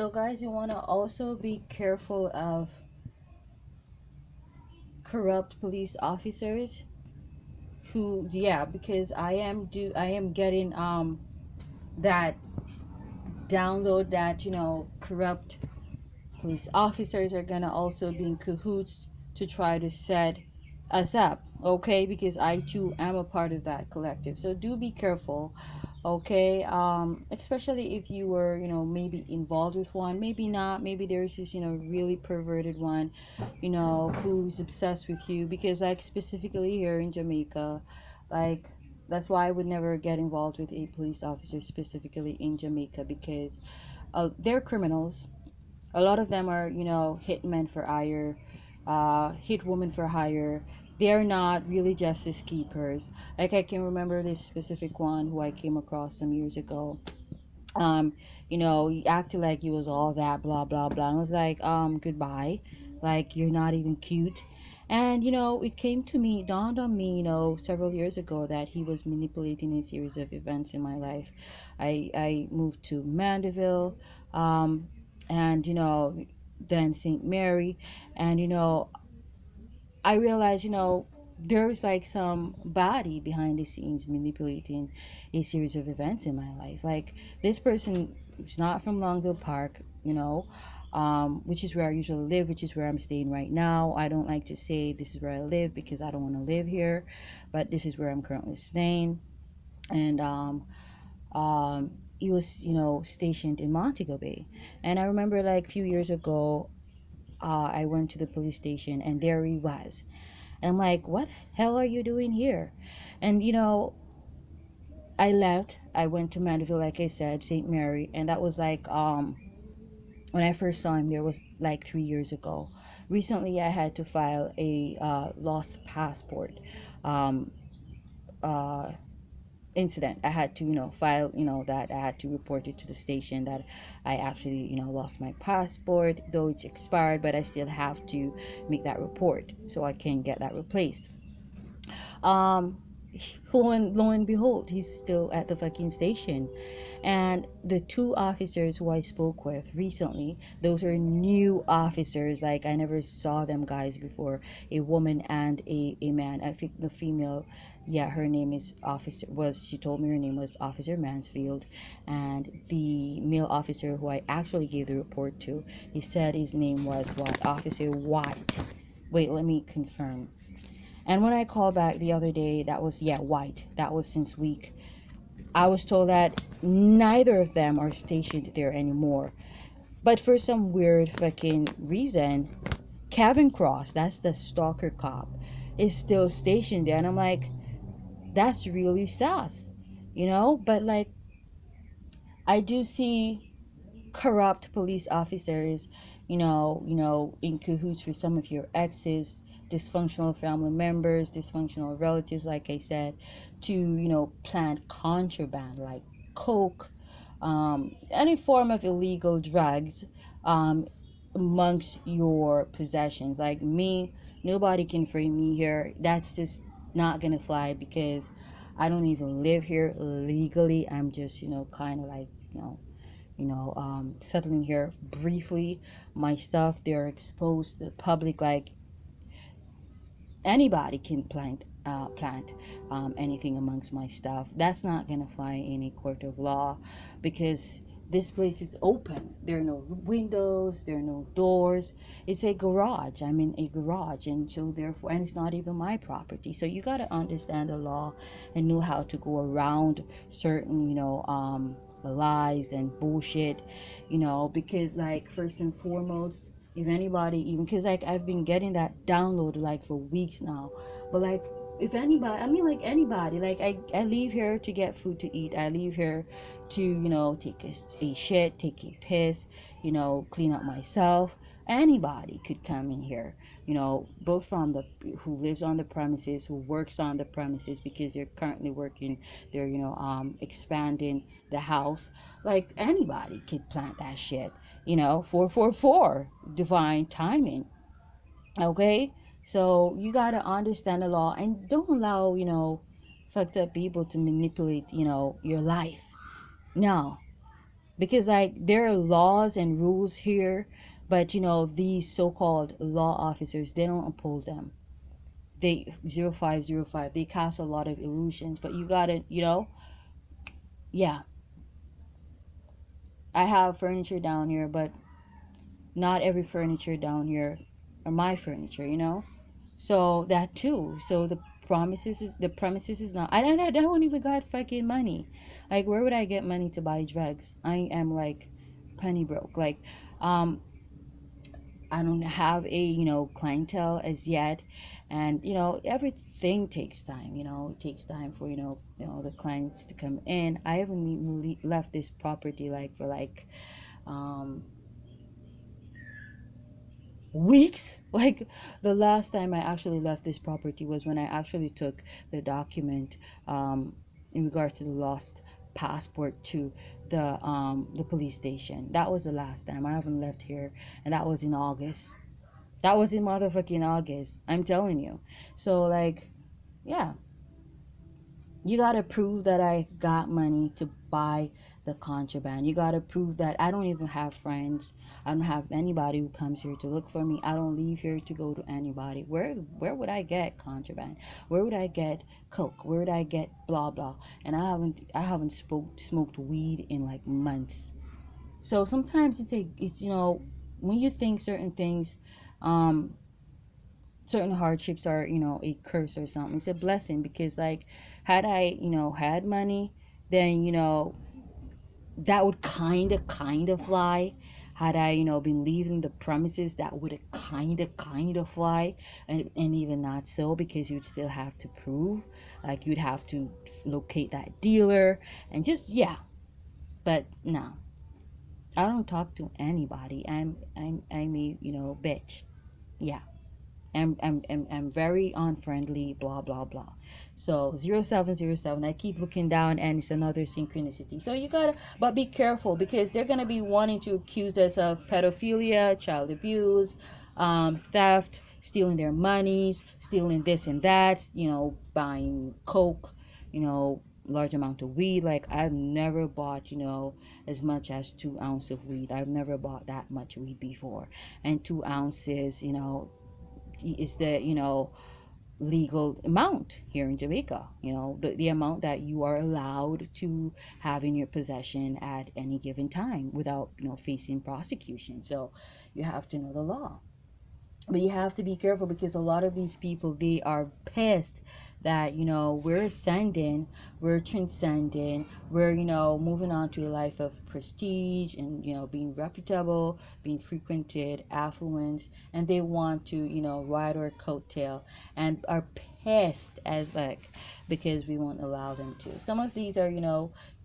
So guys, you want to also be careful of corrupt police officers who, yeah, because I am getting that download that, corrupt police officers are gonna also be in cahoots to try to set us up, okay? Because I too am a part of that collective. So do be careful, okay? Especially if you were, maybe involved with one, maybe not, maybe there's this, really perverted one, who's obsessed with you. Because like specifically here in Jamaica, like that's why I would never get involved with a police officer specifically in Jamaica, because they're criminals. A lot of them are, hitmen for hire, hit women for hire. They're not really justice keepers. Like I can remember this specific one who I came across some years ago. um he acted like he was all that blah blah blah, and I was like, goodbye, like you're not even cute. And it came to me, dawned on me, several years ago, that he was manipulating a series of events in my life. I moved to Mandeville, and then St. Mary, and I realized, there's like some body behind the scenes manipulating a series of events in my life. Like this person is not from Longville Park, which is where I usually live, which is where I'm staying right now. I don't like to say this is where I live because I don't want to live here, but this is where I'm currently staying. And he was, stationed in Montego Bay. And I remember like a few years ago, I went to the police station and there he was. And I'm like, what hell are you doing here? And I left. I went to Mandeville, like I said, St. Mary, and that was like when I first saw him. There was like 3 years ago. Recently, I had to file a lost passport um, uh, incident. I had to, file, that I had to report it to the station that I actually, lost my passport, though it's expired, but I still have to make that report so I can get that replaced. um lo and behold, he's still at the fucking station. And the two officers who I spoke with recently, those are new officers. Like I never saw them guys before. A woman and a man. I think the female, yeah, her name is officer was she told me her name was Officer Mansfield. And the male officer who I actually gave the report to, he said his name was what? Officer White. Wait, let me confirm. And when I called back the other day, that was, yeah, White. That was since week. I was told that neither of them are stationed there anymore. But for some weird fucking reason, Kevin Cross, that's the stalker cop, is still stationed there. And I'm like, that's really sus, But like, I do see corrupt police officers, in cahoots with some of your exes, dysfunctional family members, dysfunctional relatives, like I said, to, plant contraband like coke, any form of illegal drugs, um, amongst your possessions. Like me, nobody can frame me here. That's just not gonna fly because I don't even live here legally. I'm just, kind of like, settling here briefly. My stuff, they're exposed to the public. Like anybody can plant anything amongst my stuff. That's not gonna fly in a court of law because this place is open. There are no windows, there are no doors. It's a garage. I'm in a garage, and so therefore, and it's not even my property. So you got to understand the law and know how to go around certain, lies and bullshit, because like first and foremost, if anybody, even because like I've been getting that download like for weeks now, but like if anybody, I mean like anybody, like I leave here to get food to eat. I leave here to, take a shit, take a piss, clean up myself. Anybody could come in here, both from the who lives on the premises, who works on the premises because they're currently working, they're, expanding the house. Like anybody could plant that shit, 444 divine timing. Okay, so you gotta understand the law and don't allow, fucked up people to manipulate, your life. No, because like there are laws and rules here, but these so-called law officers, they don't uphold them. They 0505, they cast a lot of illusions, but you gotta, yeah. I have furniture down here, but not every furniture down here are my furniture. So that too. So the premises is not. I don't even got fucking money. Like, where would I get money to buy drugs? I am like penny broke. Like, um, I don't have a clientele as yet, and everything takes time. It takes time for the clients to come in. I haven't even left this property like for like um weeks. Like, the last time I actually left this property was when I actually took the document in regards to the lost passport to the police station. That was the last time. I haven't left here, and that was in August. That was in motherfucking August, I'm telling you. So like, yeah, you gotta prove that I got money to buy the contraband. You gotta prove that I don't even have friends. I don't have anybody who comes here to look for me. I don't leave here to go to anybody. Where would I get contraband? Where would I get coke? Where would I get blah blah? And I haven't smoked weed in like months. So sometimes it's when you think certain things, um certain hardships are a curse or something. It's a blessing, because like, had I had money, then that would kind of fly. Had I been leaving the premises, that would have kind of fly. And even not so, because you'd still have to prove, like, you'd have to locate that dealer, and just, yeah. But no, I don't talk to anybody. I'm a bitch. Yeah. I'm very unfriendly, blah blah blah. So 0707, I keep looking down, and it's another synchronicity. So you gotta, but be careful, because they're gonna be wanting to accuse us of pedophilia, child abuse, theft, stealing their monies, stealing this and that, buying coke, large amount of weed. Like, I've never bought as much as 2 ounces of weed. I've never bought that much weed before. And 2 ounces, is the legal amount here in Jamaica. The amount that you are allowed to have in your possession at any given time without facing prosecution. So you have to know the law. But you have to be careful, because a lot of these people, they are pissed that we're ascending, we're transcending, we're moving on to a life of prestige, and being reputable, being frequented, affluent, and they want to ride our coattail, and are pissed as like, because we won't allow them to. Some of these are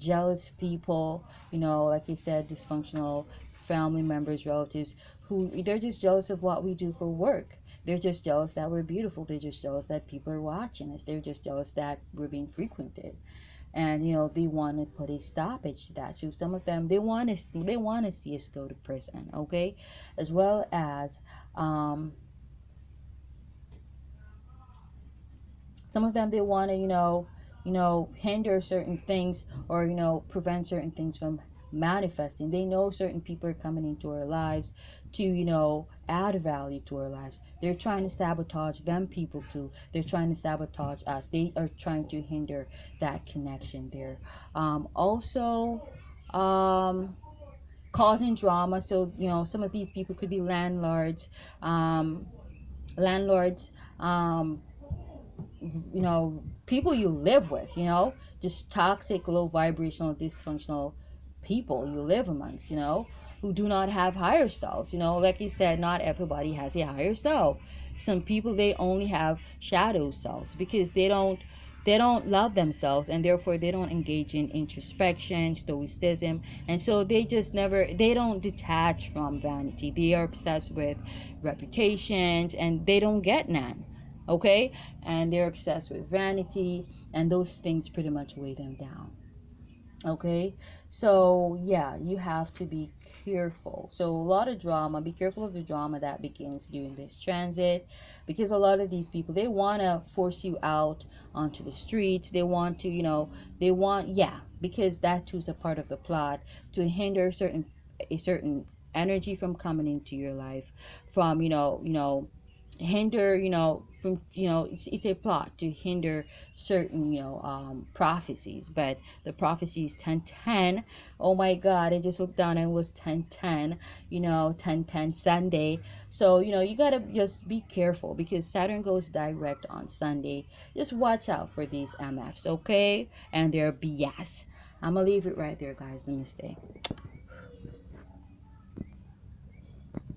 jealous people, like I said, dysfunctional family members, relatives, who they're just jealous of what we do for work. They're just jealous that we're beautiful. They're just jealous that people are watching us. They're just jealous that we're being frequented. And they want to put a stoppage to that. So some of them, they want to see us go to prison, okay? As well as some of them, they want to hinder certain things, or prevent certain things from manifesting. They know certain people are coming into our lives to add value to our lives. They're trying to sabotage them people too. They're trying to sabotage us. They are trying to hinder that connection there. Also, causing drama. So some of these people could be landlords, um landlords um people you live with, just toxic, low vibrational, dysfunctional people you live amongst, who do not have higher selves. Like you said, not everybody has a higher self. Some people, they only have shadow selves, because they don't love themselves, and therefore they don't engage in introspection, stoicism, and so they don't detach from vanity. They are obsessed with reputations, and they don't get none, okay? And they're obsessed with vanity, and those things pretty much weigh them down, okay? So yeah, you have to be careful. So a lot of drama. Be careful of the drama that begins during this transit, because a lot of these people, they want to force you out onto the streets. They want to, yeah, because that too is a part of the plot to hinder a certain energy from coming into your life, from hinder, from, it's a plot to hinder certain, prophecies. But the prophecy is 1010. Oh my god, I just looked down and it was 1010, 1010 Sunday. So you gotta just be careful because Saturn goes direct on Sunday. Just watch out for these MFs, okay, and their BS. I'm gonna leave it right there, guys. Namaste.